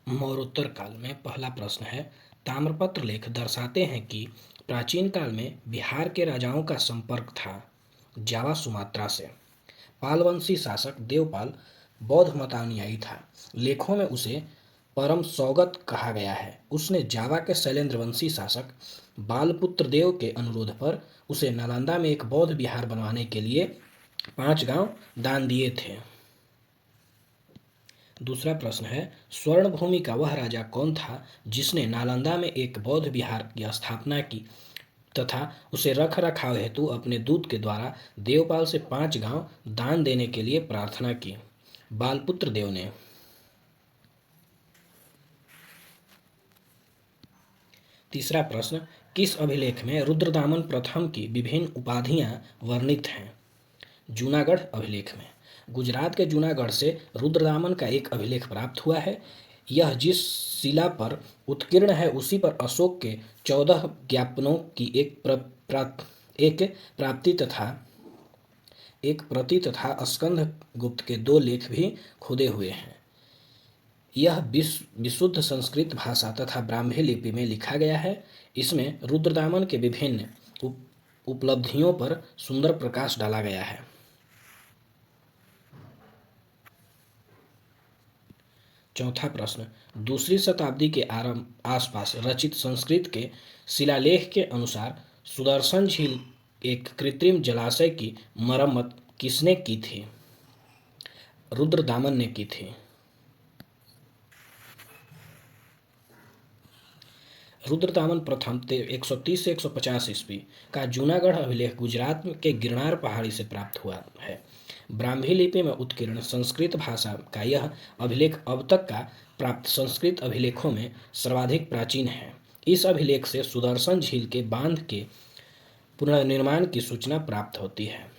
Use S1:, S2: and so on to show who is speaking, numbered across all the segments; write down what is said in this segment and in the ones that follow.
S1: मौर्योत्तर काल में पहला प्रश्न है, ताम्रपत्र लेख दर्शाते हैं कि प्राचीन काल में बिहार के राजाओं का संपर्क था जावा सुमात्रा से। पालवंशी शासक देवपाल बौद्ध मतानुयायी था। लेखों में उसे परम सौगत कहा गया है। उसने जावा के शैलेंद्रवंशी शासक बालपुत्र देव के अनुरोध पर उसे नालंदा में एक बौद्ध विहार बनवाने के लिए 5 गांव दान दिए थे। दूसरा प्रश्न है, स्वर्णभूमि का वह राजा कौन था जिसने नालंदा में एक बौद्ध विहार की स्थापना की तथा उसे रख रखाव हेतु अपने दूत के द्वारा देवपाल से 5 गांव दान देने के लिए प्रार्थना की? बालपुत्र देव ने। तीसरा प्रश्न, किस अभिलेख में रुद्रदामन प्रथम की विभिन्न उपाधियां वर्णित हैं? जूनागढ़ अभिलेख में। गुजरात के जूनागढ़ से रुद्रदामन का एक अभिलेख प्राप्त हुआ है। यह जिस शिला पर उत्कीर्ण है उसी पर अशोक के 14 ज्ञापनों की एक प्रति तथा स्कंद गुप्त के 2 लेख भी खुदे हुए हैं। यह विशुद्ध संस्कृत भाषा तथा ब्राह्मी लिपि में लिखा गया है। इसमें रुद्रदामन के विभिन्न उपलब्धियों पर सुंदर प्रकाश डाला गया है। चौथा प्रश्न, दूसरी शताब्दी के आसपास रचित संस्कृत के शिलालेख के अनुसार सुदर्शन झील एक कृत्रिम जलाशय की मरम्मत किसने की थी? रुद्रदामन ने की थी। रुद्रदामन प्रथम 130 से 150 ईस्वी का जूनागढ़ अभिलेख गुजरात के गिरनार पहाड़ी से प्राप्त हुआ है। ब्राह्मी लिपि में उत्कीर्ण संस्कृत भाषा का यह अभिलेख अब तक का प्राप्त संस्कृत अभिलेखों में सर्वाधिक प्राचीन है। इस अभिलेख से सुदर्शन झील के बांध के पुनर्निर्माण की सूचना प्राप्त होती है।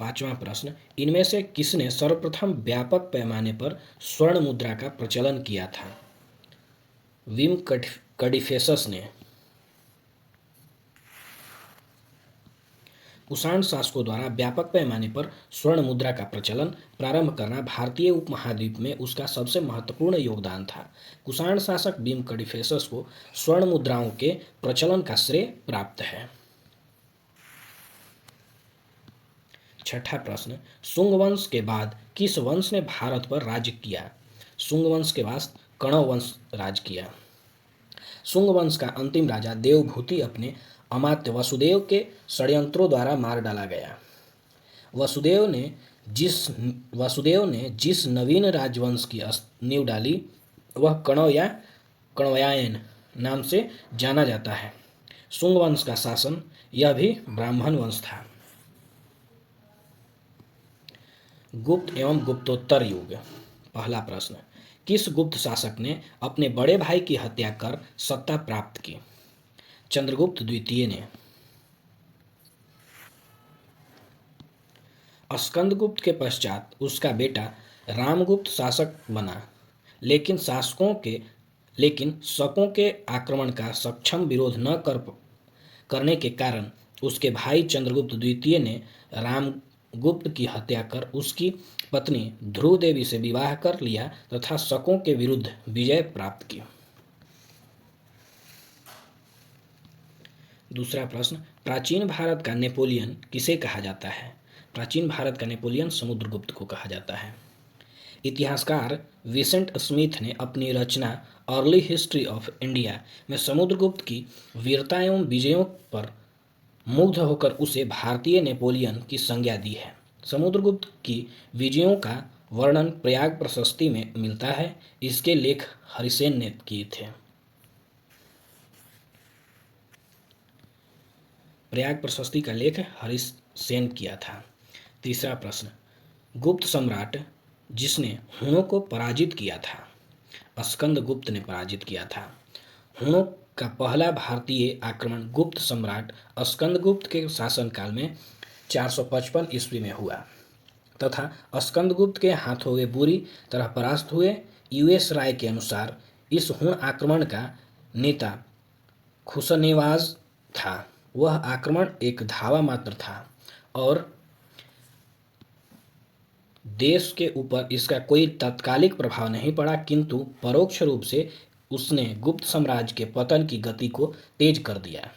S1: पांचवा प्रश्न, इनमें से किसने सर्वप्रथम व्यापक पैमाने पर स्वर्ण मुद्रा का प्रचलन किया था? विम कडिफेसस ने। कुषाण शासकों द्वारा व्यापक पैमाने पर स्वर्ण मुद्रा का प्रचलन प्रारंभ करना भारतीय उपमहाद्वीप में उसका सबसे महत्वपूर्ण योगदान था। कुषाण शासक भीम कडिफेसस को स्वर्ण मुद्राओं के प्रचलन का श्रेय प्राप्त है। छठा प्रश्न, शुंग वंश के बाद किस वंश ने भारत पर राज्य किया? शुंग वंश के बाद कण्व वंश राज किया। शुंग वंश का अंतिम राजा देवभूति अपने अमात्य वसुदेव के षड्यंत्रों द्वारा मार डाला गया। वसुदेव ने जिस नवीन राजवंश की नींव डाली वह कण्व या कण्वयायन नाम से जाना जाता है। शुंग वंश का शासन यह भी ब्राह्मण वंश था। गुप्त एवं गुप्तोत्तर युग। पहला प्रश्न, किस गुप्त शासक ने अपने बड़े भाई की हत्या कर सत्ता प्राप्त की? चंद्रगुप्त द्वितीय ने। स्कंदगुप्त के पश्चात उसका बेटा रामगुप्त शासक बना, लेकिन शकों के आक्रमण का सक्षम विरोध न करने के कारण उसके भाई चंद्रगुप्त द्वितीय ने रामगुप्त की हत्या कर उसकी पत्नी ध्रुव देवी से विवाह कर लिया तथा शकों के विरुद्ध विजय प्राप्त की। दूसरा प्रश्न, प्राचीन भारत का नेपोलियन किसे कहा जाता है? प्राचीन भारत का नेपोलियन समुद्रगुप्त को कहा जाता है। इतिहासकार विसेंट स्मिथ ने अपनी रचना अर्ली हिस्ट्री ऑफ इंडिया में समुद्रगुप्त की वीरता एवं विजयों पर मुग्ध होकर उसे भारतीय नेपोलियन की संज्ञा दी है। समुद्रगुप्त की विजयों का वर्णन प्रयाग प्रशस्ति में मिलता है। इसके लेख हरिसेन ने किए थे। प्रयाग प्रशस्ति का लेख हरिसेन किया था। तीसरा प्रश्न, गुप्त सम्राट जिसने हुणों को पराजित किया था? स्कंदगुप्त ने पराजित किया था। हुणों का पहला भारतीय आक्रमण गुप्त सम्राट स्कंदगुप्त के शासनकाल में 455 ईस्वी में हुआ तथा स्कंदगुप्त के हाथों वे बुरी तरह परास्त हुए। यूएस राय के अनुसार इस हुण आक्रमण का नेता खुशनेवाज था। वह आक्रमण एक धावा मात्र था और देश के ऊपर इसका कोई तात्कालिक प्रभाव नहीं पड़ा, किंतु परोक्ष रूप से उसने गुप्त साम्राज्य के पतन की गति को तेज कर दिया।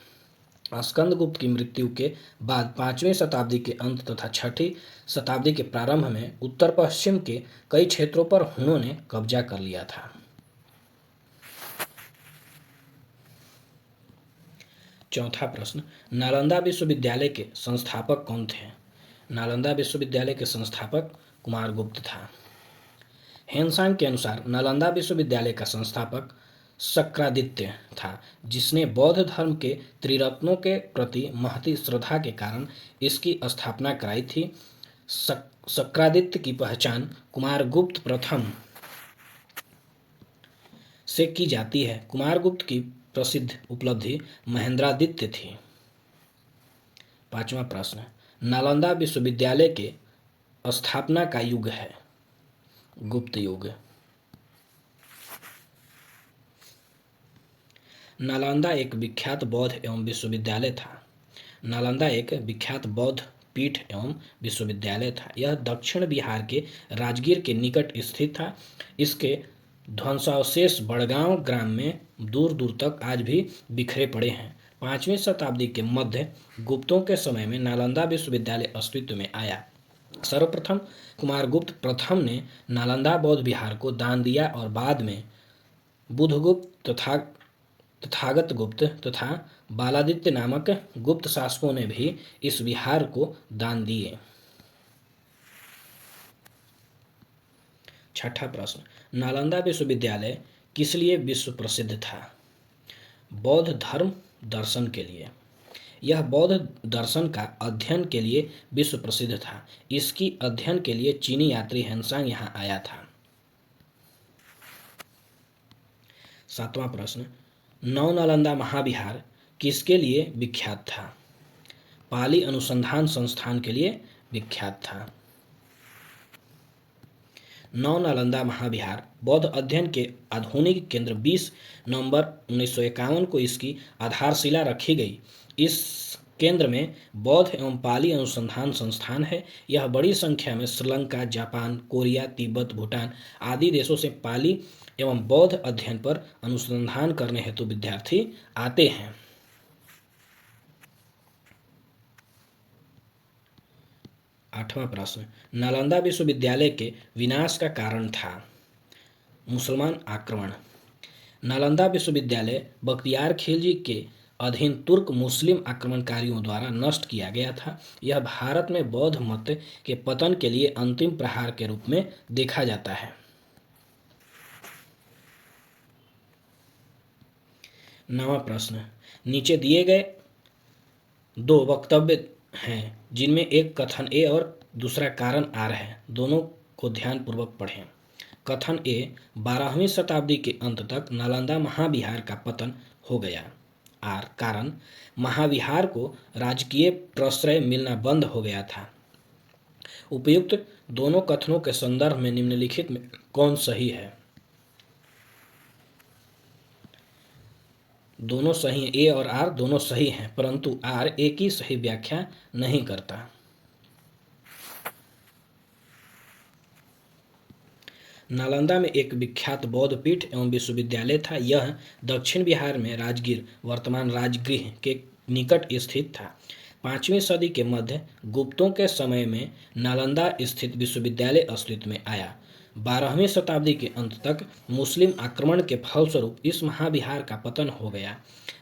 S1: स्कंदगुप्त की मृत्यु के बाद 5वीं शताब्दी के अंत तथा 6ठी शताब्दी के प्रारंभ में उत्तर पश्चिम के कई क्षेत्रों पर हुनों ने कब्जा कर लिया था। चौथा प्रश्न, नालंदा विश्वविद्यालय के संस्थापक कौन थे? नालंदा विश्वविद्यालय के संस्थापक कुमारगुप्त था। हेनसांग के अनुसार नालंदा विश्वविद्यालय का संस्थापक शक्रादित्य था, जिसने बौद्ध धर्म के त्रिरत्नों के प्रति महती श्रद्धा के कारण इसकी स्थापना कराई थी। शक्रादित्य की पहचान कुमारगुप्त प्रथम से की जाती है। कुमारगुप्त की प्रसिद्ध उपलब्धि महेंद्रादित्य थी। 5वां प्रश्न, नालंदा विश्वविद्यालय के स्थापना का युग है? गुप्त युग। नालंदा एक विख्यात बौद्ध एवं विश्वविद्यालय था। नालंदा एक विख्यात बौद्ध पीठ एवं विश्वविद्यालय था। यह दक्षिण बिहार के राजगीर के निकट स्थित था। इसके ध्वंसावशेष बड़गांव ग्राम में दूर दूर तक आज भी बिखरे पड़े हैं। 5वीं शताब्दी के मध्य गुप्तों के समय में नालंदा विश्वविद्यालय अस्तित्व में आया। सर्वप्रथम कुमारगुप्त प्रथम ने नालंदा बौद्ध विहार को दान दिया और बाद में बुधगुप्त तथागत गुप्त तथा बालादित्य नामक गुप्त शासकों ने भी इस विहार को दान दिए। 6ठा प्रश्न, नालंदा विश्वविद्यालय किस लिए विश्व प्रसिद्ध था? बौद्ध धर्म दर्शन के लिए। यह बौद्ध दर्शन का अध्ययन के लिए विश्व प्रसिद्ध था। इसकी अध्ययन के लिए चीनी यात्री हेनसांग यहाँ आया था। 7वां प्रश्न, नव नालंदा महाविहार किसके लिए विख्यात था? पाली अनुसंधान संस्थान के लिए विख्यात था। नव नालंदा महाविहार बौद्ध अध्ययन के आधुनिक केंद्र 20 नवंबर 1951 को इसकी आधारशिला रखी गई। इस केंद्र में बौद्ध एवं पाली अनुसंधान संस्थान है। यह बड़ी संख्या में श्रीलंका, जापान, कोरिया, तिब्बत, भूटान आदि देशों से पाली एवं बौद्ध अध्ययन पर अनुसंधान करने हेतु विद्यार्थी आते हैं। 8वां प्रश्न, नालंदा विश्वविद्यालय के विनाश का कारण था? मुसलमान आक्रमण। नालंदा विश्वविद्यालय बख्तियार खिलजी के अधीन तुर्क मुस्लिम आक्रमणकारियों द्वारा नष्ट किया गया था। यह भारत में बौद्ध मत के पतन के लिए अंतिम प्रहार के रूप में देखा जाता है। 9वां प्रश्न, नीचे दिए गए 2 वक्तव्य हैं जिनमें एक कथन ए और दूसरा कारण आर है। दोनों को ध्यानपूर्वक पढ़ें। कथन ए, 12वीं शताब्दी के अंत तक नालंदा महाविहार का पतन हो गया। आर, कारण, महाविहार को राजकीय प्रश्रय मिलना बंद हो गया था। उपयुक्त दोनों कथनों के संदर्भ में निम्नलिखित में कौन सही है? दोनों सही हैं। ए और आर दोनों सही हैं, परंतु आर ए की सही व्याख्या नहीं करता। नालंदा में एक विख्यात बौद्ध पीठ एवं विश्वविद्यालय था। यह दक्षिण बिहार में राजगीर, वर्तमान राजगृह के निकट स्थित था। 5वीं सदी के मध्य गुप्तों के समय में नालंदा स्थित विश्वविद्यालय अस्तित्व में आया। 12वीं शताब्दी के अंत तक मुस्लिम आक्रमण के फलस्वरूप इस महाविहार का पतन हो गया।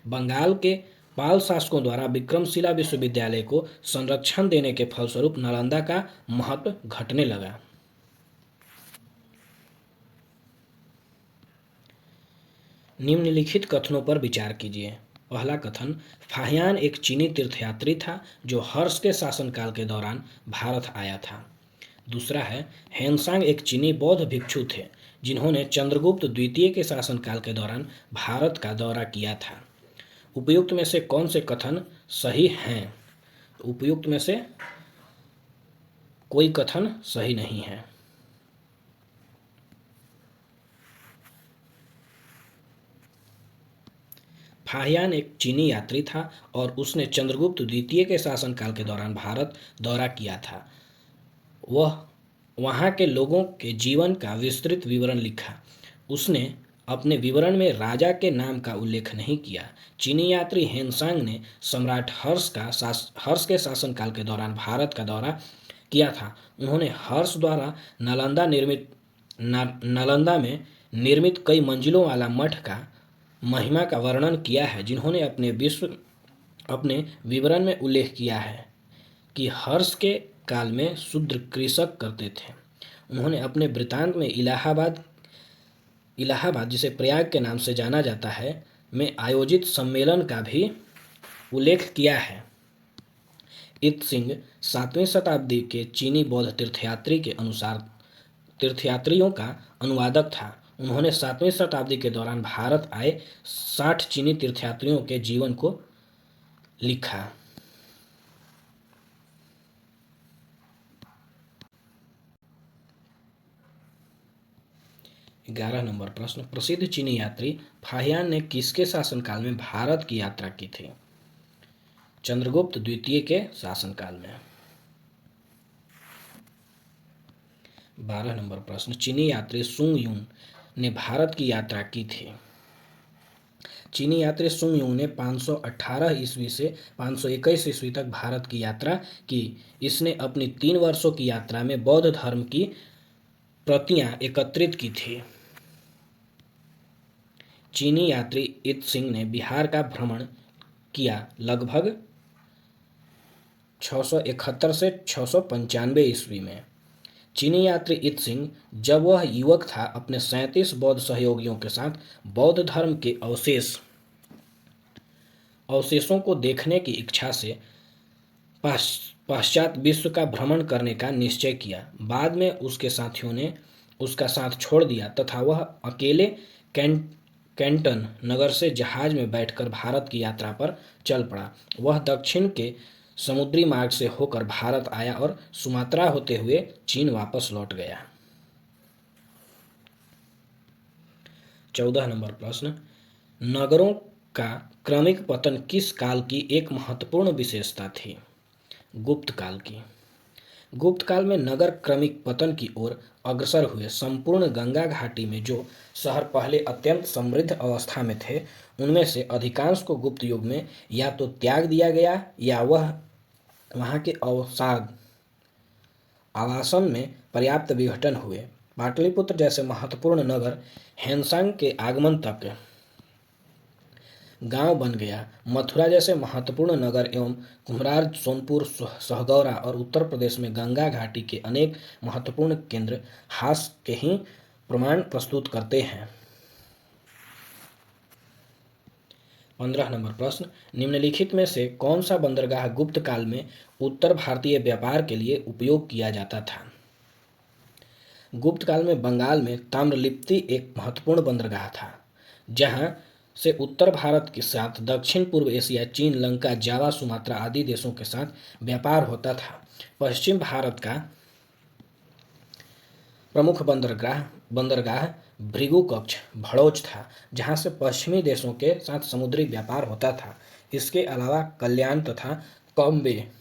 S1: बंगाल के पाल शासकों द्वारा विक्रमशिला विश्वविद्यालय को संरक्षण देने के फलस्वरूप नालंदा का महत्व घटने लगा। निम्नलिखित कथनों पर विचार कीजिए। पहला कथन, फाहियान एक चीनी तीर्थयात्री था जो हर्ष के शासनकाल के दौरान भारत आया था। दूसरा है, हेनसांग एक चीनी बौद्ध भिक्षु थे जिन्होंने चंद्रगुप्त द्वितीय के शासनकाल के दौरान भारत का दौरा किया था। उपयुक्त में से कौन से कथन सही हैं? उपयुक्त में से कोई कथन सही नहीं है। फाहियान एक चीनी यात्री था और उसने चंद्रगुप्त द्वितीय के शासनकाल के दौरान भारत दौरा किया था। वहाँ के लोगों के जीवन का विस्तृत विवरण लिखा। उसने अपने विवरण में राजा के नाम का उल्लेख नहीं किया। चीनी यात्री हेनसांग ने सम्राट हर्ष के शासनकाल के दौरान भारत का दौरा किया था। उन्होंने हर्ष द्वारा नालंदा में निर्मित कई मंजिलों वाला मठ का महिमा का वर्णन किया है, जिन्होंने अपने विवरण में उल्लेख किया है कि हर्ष के काल में शूद्र कृषक करते थे। उन्होंने अपने वृत्तांत में इलाहाबाद जिसे प्रयाग के नाम से जाना जाता है में आयोजित सम्मेलन का भी उल्लेख किया है। इत सिंह 7वीं शताब्दी के चीनी बौद्ध तीर्थयात्रियों का अनुवादक था। उन्होंने 7वीं शताब्दी के दौरान भारत आए 60 चीनी तीर्थयात्रियों के जीवन को लिखा। 11 नंबर प्रश्न, प्रसिद्ध चीनी यात्री फाहियान ने किसके शासनकाल में भारत की यात्रा की थी? चंद्रगुप्त द्वितीय के शासनकाल में। 12 नंबर प्रश्न, चीनी यात्री सुंग यून ने भारत की यात्रा की थी। चीनी यात्री सुंग यून ने 518 ईस्वी से 521 ईस्वी तक भारत की यात्रा की। इसने अपनी 3 वर्षों की यात्रा में बौद्ध धर्म की प्रतियां एकत्रित की थी। चीनी यात्री इत सिंह ने बिहार का भ्रमण किया लगभग 671 से 695 ईस्वी में। चीनी यात्री इत सिंह जब वह युवक था अपने 37 बौद्ध सहयोगियों के साथ बौद्ध धर्म के अवशेषों को देखने की इच्छा से पश्चात विश्व का भ्रमण करने का निश्चय किया। बाद में उसके साथियों ने उसका साथ छोड़ दिया तथा वह अकेले कैंटन नगर से जहाज में बैठकर भारत की यात्रा पर चल पड़ा। वह दक्षिण के समुद्री मार्ग से होकर भारत आया और सुमात्रा होते हुए चीन वापस लौट गया। 14 नंबर प्रश्न, नगरों का क्रमिक पतन किस काल की एक महत्वपूर्ण विशेषता थी? गुप्त काल की। गुप्त काल में नगर क्रमिक पतन की ओर अग्रसर हुए। संपूर्ण गंगा घाटी में जो शहर पहले अत्यंत समृद्ध अवस्था में थे, उनमें से अधिकांश को गुप्त युग में या तो त्याग दिया गया या वहाँ के आवासन में पर्याप्त विघटन हुए। पाटलिपुत्र जैसे महत्वपूर्ण नगर हेनसांग के आगमन तक गांव बन गया। मथुरा जैसे महत्वपूर्ण नगर एवं कुम्हरार, सोनपुर, सहगौरा और उत्तर प्रदेश में गंगा घाटी के अनेक महत्वपूर्ण केंद्र हास के ही प्रमाण प्रस्तुत करते हैं। 15 नंबर प्रश्न, निम्नलिखित में से कौन सा बंदरगाह गुप्त काल में उत्तर भारतीय व्यापार के लिए उपयोग किया जाता था? गुप्त काल में बंगाल में ताम्रलिप्ति एक महत्वपूर्ण बंदरगाह था, जहां से उत्तर भारत के साथ दक्षिण पूर्व एशिया, चीन, लंका, जावा, सुमात्रा आदि देशों के साथ व्यापार होता था। पश्चिम भारत का प्रमुख बंदरगाह भृगु कक्ष भड़ोच था, जहां से पश्चिमी देशों के साथ समुद्री व्यापार होता था। इसके अलावा कल्याण तथा कॉम्बे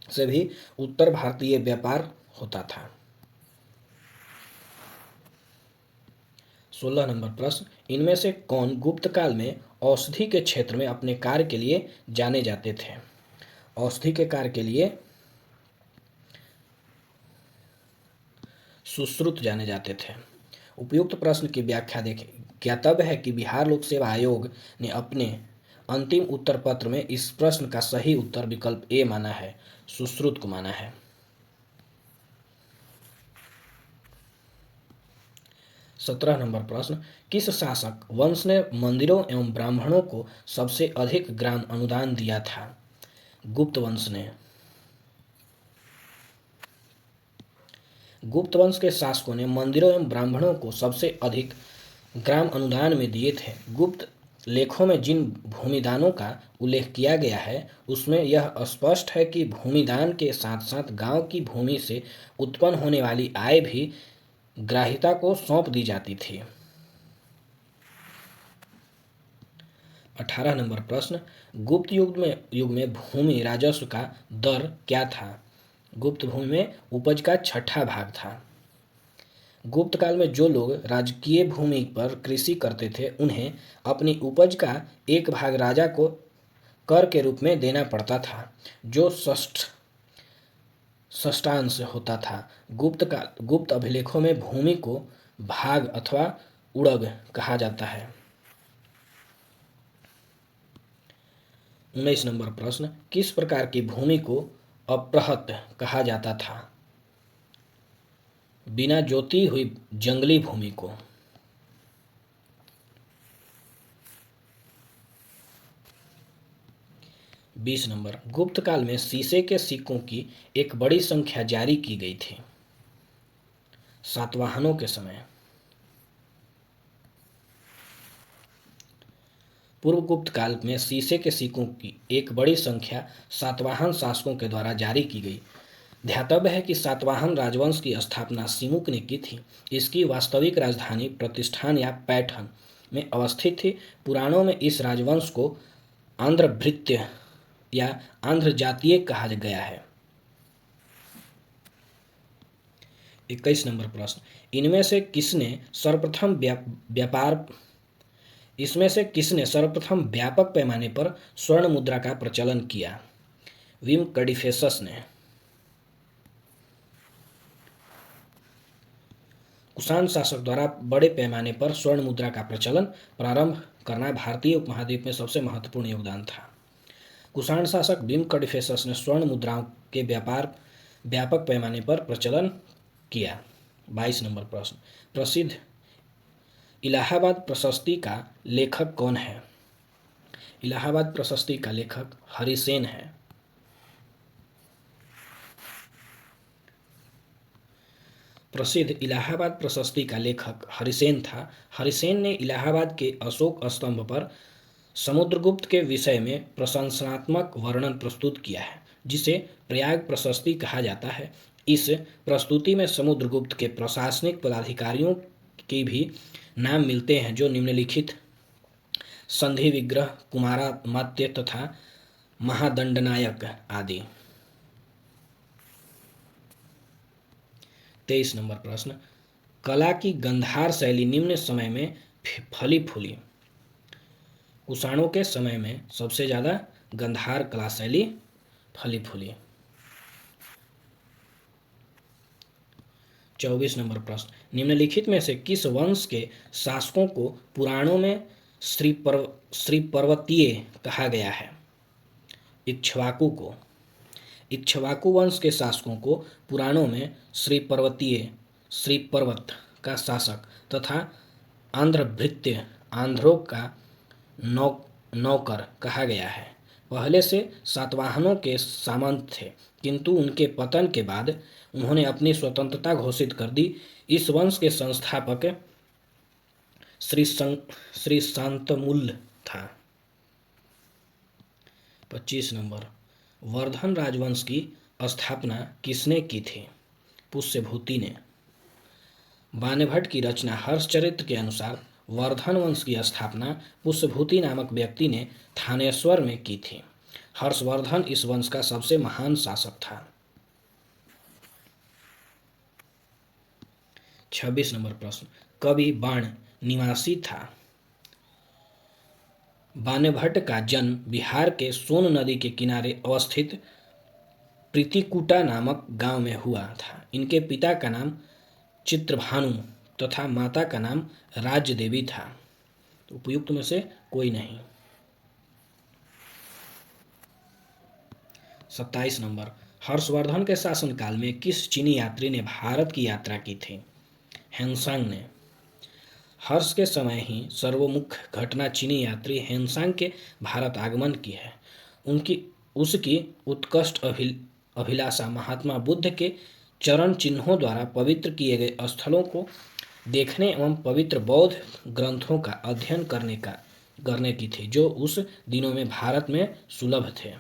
S1: से भी उत्तर भारतीय व्यापार होता था। 16 नंबर प्रश्न, इनमें से कौन गुप्त काल में औषधि के क्षेत्र में अपने कार्य के लिए जाने जाते थे? औषधि के कार्य के लिए सुश्रुत जाने जाते थे। उपयुक्त प्रश्न की व्याख्या देखें। ज्ञातव्य है कि बिहार लोक सेवा आयोग ने अपने अंतिम उत्तर पत्र में इस प्रश्न का सही उत्तर विकल्प ए माना है, सुश्रुत को माना है। 17 नंबर प्रश्न, किस शासक वंश ने मंदिरों एवं ब्राह्मणों को सबसे अधिक ग्राम अनुदान दिया था? गुप्त वंश ने। गुप्त वंश के शासकों ने मंदिरों एवं ब्राह्मणों को सबसे अधिक ग्राम अनुदान में दिए थे। गुप्त लेखों में जिन भूमिदानों का उल्लेख किया गया है, उसमें यह स्पष्ट है कि भूमिदान के साथ साथ गांव की भूमि से उत्पन्न होने वाली आय भी ग्राहिता को सौंप दी जाती थी। 18 नंबर प्रश्न, गुप्त युग में भूमि राजस्व का दर क्या था? गुप्त भूमि में उपज का छठा भाग था। गुप्त काल में जो लोग राजकीय भूमि पर कृषि करते थे उन्हें अपनी उपज का एक भाग राजा को कर के रूप में देना पड़ता था, जो षष्ठांश होता था। गुप्त अभिलेखों में भूमि को भाग अथवा उड़ग कहा जाता है। 19 नंबर प्रश्न, किस प्रकार की भूमि को अप्रहत कहा जाता था? बिना जोती हुई जंगली भूमि को। 20 नंबर, गुप्त काल में शीशे के सिक्कों की एक बड़ी संख्या जारी की गई थी। सातवाहनों के समय। पूर्व गुप्त काल में शीशे के सिक्कों की एक बड़ी संख्या सातवाहन शासकों के द्वारा जारी की गई। ध्यातव्य है कि सातवाहन राजवंश की स्थापना सिमुक ने की थी। इसकी वास्तविक राजधानी प्रतिष्ठान या पैठन में अवस्थित थी। पुराणों में इस राजवंश को आंध्रभृत्य या आंध्र जातीय कहा गया है। 21 नंबर प्रश्न, इसमें से किसने सर्वप्रथम व्यापक पैमाने पर स्वर्ण मुद्रा का प्रचलन किया? विम कडिफेसस ने। कुषाण शासक द्वारा बड़े पैमाने पर स्वर्ण मुद्रा का प्रचलन प्रारंभ करना भारतीय उपमहाद्वीप में सबसे महत्वपूर्ण योगदान था। कुषाण शासक विम कडिफेसस ने स्वर्ण मुद्राओं के व्यापक पैमाने पर प्रचलन किया। 22 नंबर प्रश्न, प्रसिद्ध इलाहाबाद प्रशस्ति का लेखक कौन है? इलाहाबाद प्रशस्ति का लेखक हरिसेन है। प्रसिद्ध इलाहाबाद प्रशस्ति का लेखक हरिसेन था। हरिसेन ने इलाहाबाद के अशोक स्तंभ पर समुद्रगुप्त के विषय में प्रशंसनात्मक वर्णन प्रस्तुत किया है, जिसे प्रयाग प्रशस्ति कहा जाता है। इस प्रस्तुति में समुद्रगुप्त के प्रशासनिक पदाधिकारियों की भी नाम मिलते हैं, जो निम्नलिखित संधि विग्रह, कुमारामात्य तथा महादंडनायक आदि। 23 नंबर प्रश्न, कला की गंधार शैली निम्न समय में फली फूली। कुषाणों के समय में सबसे ज्यादा गंधार कला शैली फली फूली। 24 नंबर प्रश्न, निम्नलिखित में से किस वंश के शासकों को पुराणों में श्री पर्वतीय कहा गया है? इक्ष्वाकु को। इक्ष्वाकु वंश के शासकों को पुराणों में श्री पर्वत का शासक तथा आंध्रभृत्य, आंध्रों का नौकर कहा गया है। पहले से सातवाहनों के सामंत थे, किंतु उनके पतन के बाद उन्होंने अपनी स्वतंत्रता घोषित कर दी। इस वंश के संस्थापक श्री शांतमुल था। 25 नंबर, वर्धन राजवंश की स्थापना किसने की थी? पुष्यभूति ने। बाणभट्ट की रचना हर्षचरित्र के अनुसार वर्धन वंश की स्थापना पुष्यभूति नामक व्यक्ति ने थानेश्वर में की थी। हर्षवर्धन इस वंश का सबसे महान शासक था। 26 नंबर प्रश्न, कवि बाण निवासी था। बाणभट्ट का जन्म बिहार के सोन नदी के किनारे अवस्थित प्रीतिकुटा नामक गांव में हुआ था। इनके पिता का नाम चित्रभानु तथा माता का नाम राज्य देवी था। तो उपयुक्त में से कोई नहीं। 27 नंबर, हर्षवर्धन के शासनकाल में किस चीनी यात्री ने भारत की यात्रा की थी? हेनसांग ने। हर्ष के समय ही सर्वमुख घटना चीनी यात्री हेनसांग के भारत आगमन की है। उसकी उत्कृष्ट अभिलाषा महात्मा बुद्ध के चरण चिन्हों द्वारा पवित्र किए गए स्थलों को देखने एवं पवित्र बौद्ध ग्रंथों का अध्ययन करने की थी, जो उस दिनों में भारत में सुलभ थे।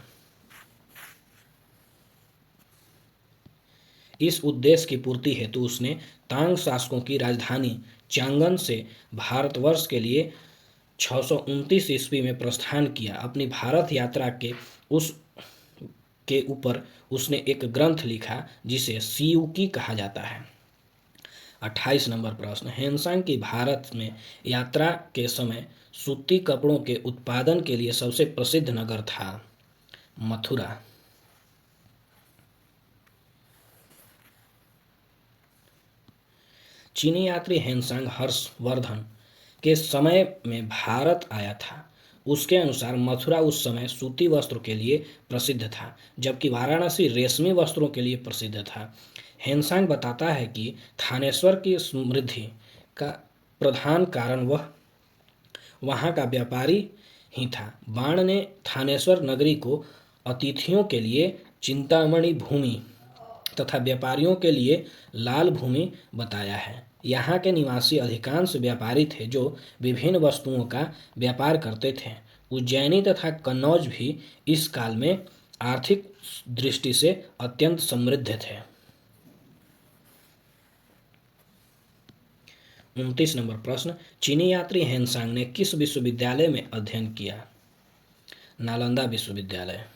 S1: इस उद्देश्य की पूर्ति हेतु उसने तांग शासकों की राजधानी चांगन से भारतवर्ष के लिए 629 ईस्वी में प्रस्थान किया। अपनी भारत यात्रा के उस के ऊपर उसने एक ग्रंथ लिखा जिसे सियुकी कहा जाता है। 28 नंबर प्रश्न, हेनसांग की भारत में यात्रा के समय सूती कपड़ों के उत्पादन के लिए सबसे प्रसिद्ध नगर था। मथुरा। चीनी यात्री हेनसांग हर्षवर्धन के समय में भारत आया था। उसके अनुसार मथुरा उस समय सूती वस्त्रों के लिए प्रसिद्ध था, जबकि वाराणसी रेशमी वस्त्रों के लिए प्रसिद्ध था। हेनसांग बताता है कि थानेश्वर की समृद्धि का प्रधान कारण वह वहाँ का व्यापारी ही था। बाण ने थानेश्वर नगरी को अतिथियों के लिए चिंतामणि भूमि तथा व्यापारियों के लिए लाल भूमि बताया है। यहाँ के निवासी अधिकांश व्यापारी थे जो विभिन्न वस्तुओं का व्यापार करते थे। उज्जैनी तथा कन्नौज भी इस काल में आर्थिक दृष्टि से अत्यंत समृद्ध थे। 29 नंबर प्रश्न, चीनी यात्री हेनसांग ने किस विश्वविद्यालय में अध्ययन किया। नालंदा विश्वविद्यालय।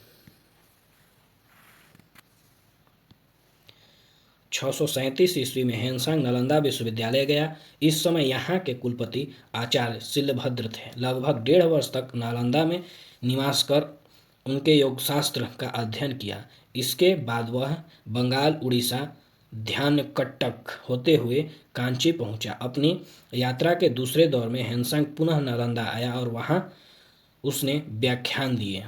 S1: 637 ईस्वी में हेनसांग नालंदा विश्वविद्यालय गया। इस समय यहाँ के कुलपति आचार्य शिलभद्र थे। लगभग 1.5 वर्ष तक नालंदा में निवास कर उनके योगशास्त्र का अध्ययन किया। इसके बाद वह बंगाल, उड़ीसा, ध्यानकट्टक होते हुए कांची पहुंचा। अपनी यात्रा के दूसरे दौर में हेनसांग पुनः नालंदा आया और वहाँ उसने व्याख्यान दिए।